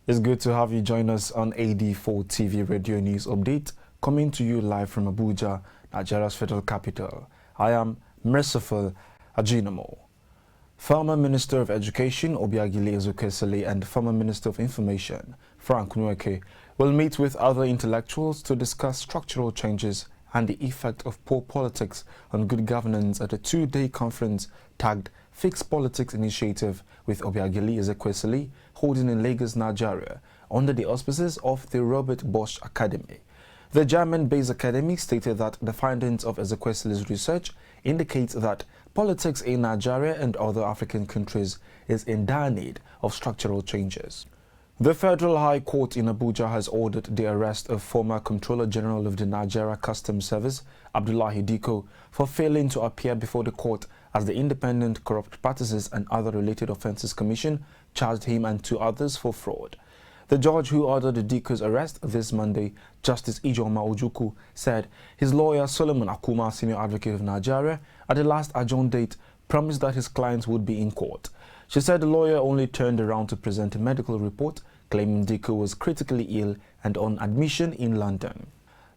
It's good to have you join us on AD4TV Radio News Update, coming to you live from Abuja, Nigeria's federal capital. I am Merciful Ajinamo. Former Minister of Education Obiageli Ezekwesili and former Minister of Information Frank Nweke will meet with other intellectuals to discuss structural changes and the effect of poor politics on good governance at a two-day conference tagged Fix Politics Initiative with Obiageli Ezekwesili holding in Lagos, Nigeria, under the auspices of the Robert Bosch Academy. The German-based academy stated that the findings of Ezekwesili's research indicate that politics in Nigeria and other African countries is in dire need of structural changes. The Federal High Court in Abuja has ordered the arrest of former Comptroller General of the Nigeria Customs Service, Abdullahi Diko, for failing to appear before the court as the Independent Corrupt Practices and Other Related Offences Commission charged him and two others for fraud. The judge who ordered Diko's arrest this Monday, Justice Ijoma Ojukwu, said his lawyer Solomon Akuma, Senior Advocate of Nigeria, at the last adjourned date, promised that his clients would be in court. She said the lawyer only turned around to present a medical report claiming Diko was critically ill and on admission in London.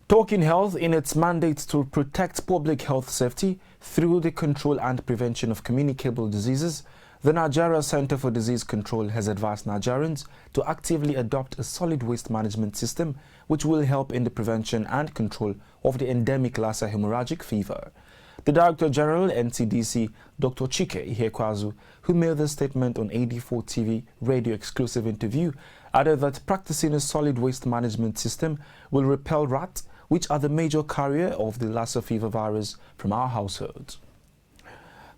Talking Health, in its mandate to protect public health safety through the control and prevention of communicable diseases, the Nigeria Center for Disease Control has advised Nigerians to actively adopt a solid waste management system which will help in the prevention and control of the endemic Lassa hemorrhagic fever. The Director General, NCDC, Dr. Chike Ihekwazu, who made the statement on AD4TV Radio exclusive interview, added that practicing a solid waste management system will repel rats, which are the major carrier of the Lassa fever virus, from our households.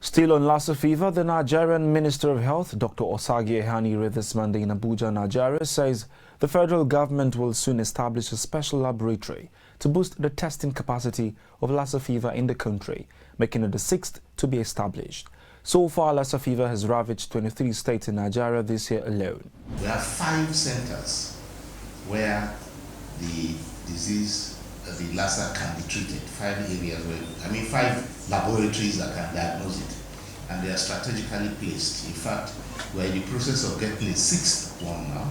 Still on Lassa fever, the Nigerian Minister of Health, Dr. Osagi Ehani, this Monday in Abuja, Nigeria, says the federal government will soon establish a special laboratory to boost the testing capacity of Lassa fever in the country, making it the sixth to be established. So far, Lassa fever has ravaged 23 states in Nigeria this year alone. We have 5 centers where the disease, the Lassa, can be treated. 5 areas where, 5 laboratories that can diagnose it. And they are strategically placed. In fact, we're in the process of getting a 6th one now,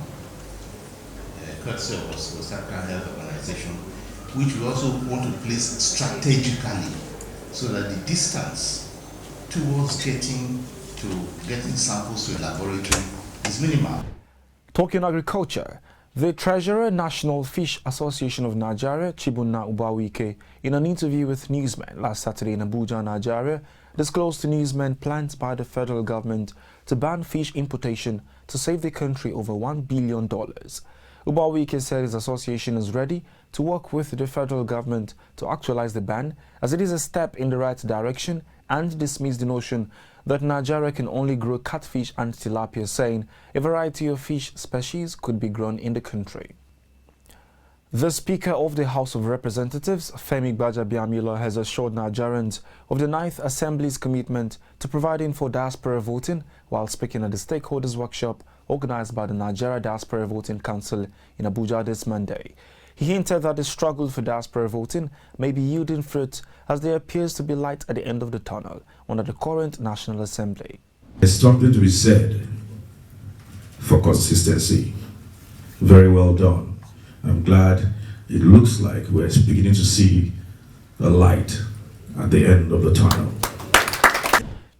courtesy of West African Health Organization, which we also want to place strategically so that the distance towards getting samples to a laboratory is minimal. Talking agriculture, the Treasurer, National Fish Association of Nigeria, Chibunna Ubawike, in an interview with newsmen last Saturday in Abuja, Nigeria, disclosed to newsmen plans by the federal government to ban fish importation to save the country over $1 billion. Ubawike said his association is ready to work with the federal government to actualize the ban, as it is a step in the right direction, and dismissed the notion that Nigeria can only grow catfish and tilapia, saying a variety of fish species could be grown in the country. The Speaker of the House of Representatives, Femi Gbajabiamila, has assured Nigerians of the 9th Assembly's commitment to providing for diaspora voting while speaking at the stakeholders workshop organized by the Nigeria Diaspora Voting Council in Abuja this Monday. He hinted that the struggle for diaspora voting may be yielding fruit as there appears to be light at the end of the tunnel under the current National Assembly. There's something to be said for consistency. Very well done. I'm glad it looks like we're beginning to see a light at the end of the tunnel.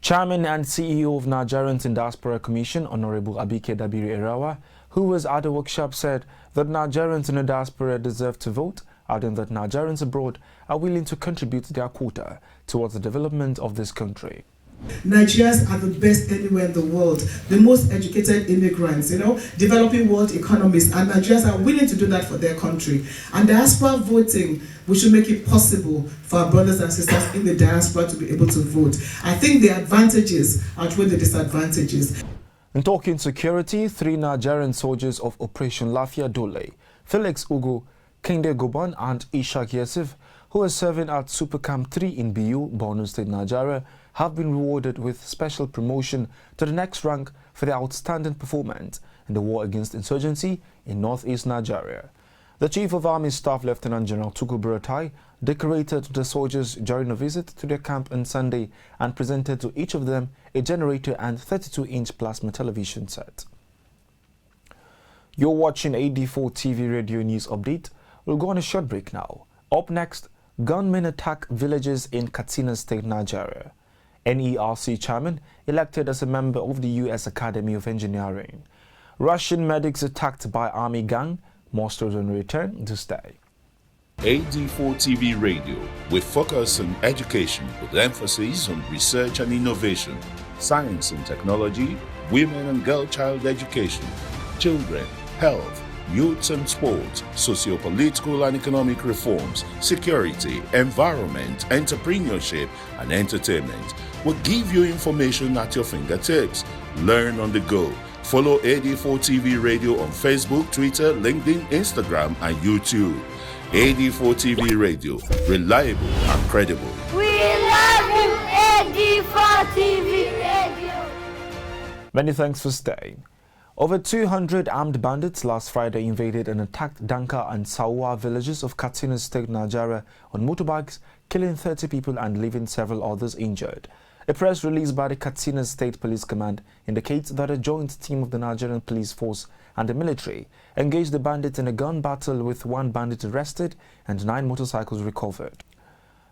Chairman and CEO of Nigerians in Diaspora Commission, Honorable Abike Dabiri Erawa, who was at the workshop, said that Nigerians in the diaspora deserve to vote, adding that Nigerians abroad are willing to contribute their quota towards the development of this country. Nigerians are the best anywhere in the world, the most educated immigrants, developing world economies, and Nigerians are willing to do that for their country. And diaspora voting, we should make it possible for our brothers and sisters in the diaspora to be able to vote. I think the advantages outweigh the disadvantages. In talking security, 3 Nigerian soldiers of Operation Lafia Dole, Felix Ugo, Kende Goban and Ishak Yesif, who are serving at Super Camp 3 in Biu, Borno State, Nigeria, have been rewarded with special promotion to the next rank for their outstanding performance in the war against insurgency in northeast Nigeria. The Chief of Army Staff, Lieutenant General Tuku Buratai, decorated the soldiers during a visit to their camp on Sunday and presented to each of them a generator and 32-inch plasma television set. You're watching AD4TV Radio News Update. We'll go on a short break now. Up next, gunmen attack villages in Katsina State, Nigeria. NERC chairman elected as a member of the U.S. Academy of Engineering. Russian medics attacked by army gang. More stories on return to stay. AD4TV Radio, we focus on education with emphasis on research and innovation, science and technology, women and girl child education, children, health, youth and sports, socio-political and economic reforms, security, environment, entrepreneurship, and entertainment. We'll give you information at your fingertips. Learn on the go. Follow AD4TV Radio on Facebook, Twitter, LinkedIn, Instagram, and YouTube. AD4TV Radio, reliable and credible. We love you, AD4TV Radio. Many thanks for staying. Over 200 armed bandits last Friday invaded and attacked Danka and Sawa villages of Katsina State, Nigeria on motorbikes, killing 30 people and leaving several others injured. A press release by the Katsina State Police Command indicates that a joint team of the Nigerian Police Force and the military engaged the bandits in a gun battle with 1 bandit arrested and 9 motorcycles recovered.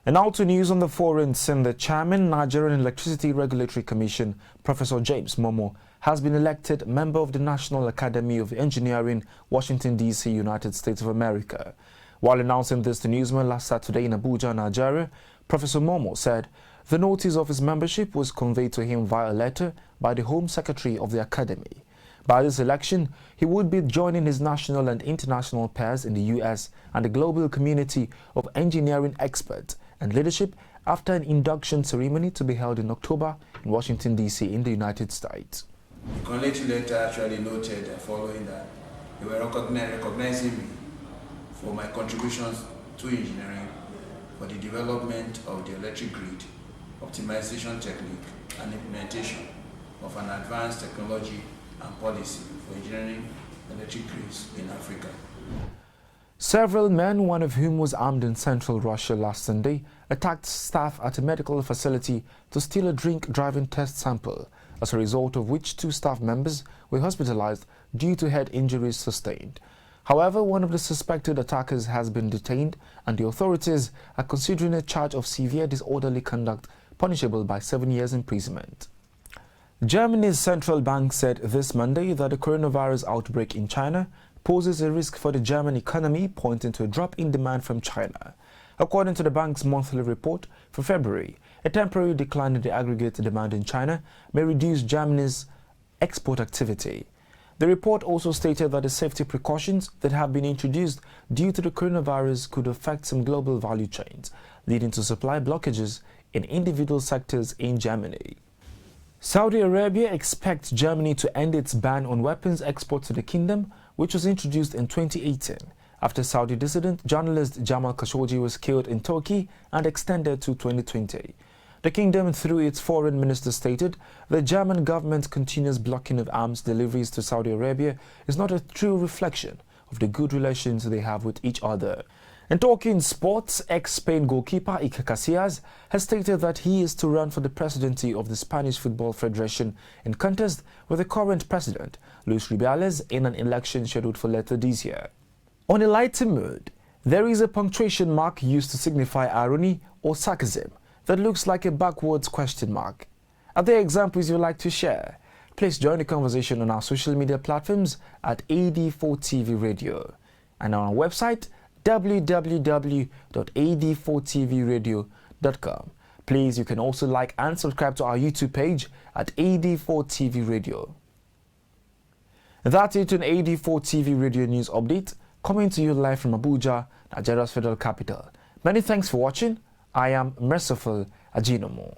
And now to news on the foreign scene. The chairman, Nigerian Electricity Regulatory Commission, Professor James Momo, has been elected member of the National Academy of Engineering, Washington, D.C., United States of America. While announcing this to newsmen last Saturday in Abuja, Nigeria, Professor Momo said the notice of his membership was conveyed to him via a letter by the Home Secretary of the Academy. By this election, he would be joining his national and international peers in the U.S. and the global community of engineering experts and leadership after an induction ceremony to be held in October in Washington, D.C. in the United States. The congratulatory letter actually noted following that they were recognizing me for my contributions to engineering for the development of the electric grid, optimization technique, and implementation of an advanced technology and policy for engineering electric grids in Africa. Several men, one of whom was armed in central Russia last Sunday, attacked staff at a medical facility to steal a drink driving test sample, as a result of which 2 staff members were hospitalized due to head injuries sustained. However, one of the suspected attackers has been detained and the authorities are considering a charge of severe disorderly conduct punishable by 7 years imprisonment. Germany's central bank said this Monday that the coronavirus outbreak in China poses a risk for the German economy, pointing to a drop in demand from China. According to the bank's monthly report for February, a temporary decline in the aggregate demand in China may reduce Germany's export activity. The report also stated that the safety precautions that have been introduced due to the coronavirus could affect some global value chains, leading to supply blockages in individual sectors in Germany. Saudi Arabia expects Germany to end its ban on weapons export to the kingdom, which was introduced in 2018 after Saudi dissident journalist Jamal Khashoggi was killed in Turkey and extended to 2020. The kingdom, through its foreign minister, stated the German government's continuous blocking of arms deliveries to Saudi Arabia is not a true reflection of the good relations they have with each other. And talking sports, ex-Spain goalkeeper Iker Casillas has stated that he is to run for the presidency of the Spanish Football Federation in contest with the current president, Luis Rubiales, in an election scheduled for later this year. On a lighter mood, there is a punctuation mark used to signify irony or sarcasm that looks like a backwards question mark. Are there examples you'd like to share? Please join the conversation on our social media platforms at AD4TV Radio and on our website www.ad4tvradio.com. Please, you can also like and subscribe to our YouTube page at AD4TV Radio. That's it on AD4TV Radio News Update, coming to you live from Abuja, Nigeria's federal capital. Many thanks for watching. I am Merciful Ajinomo.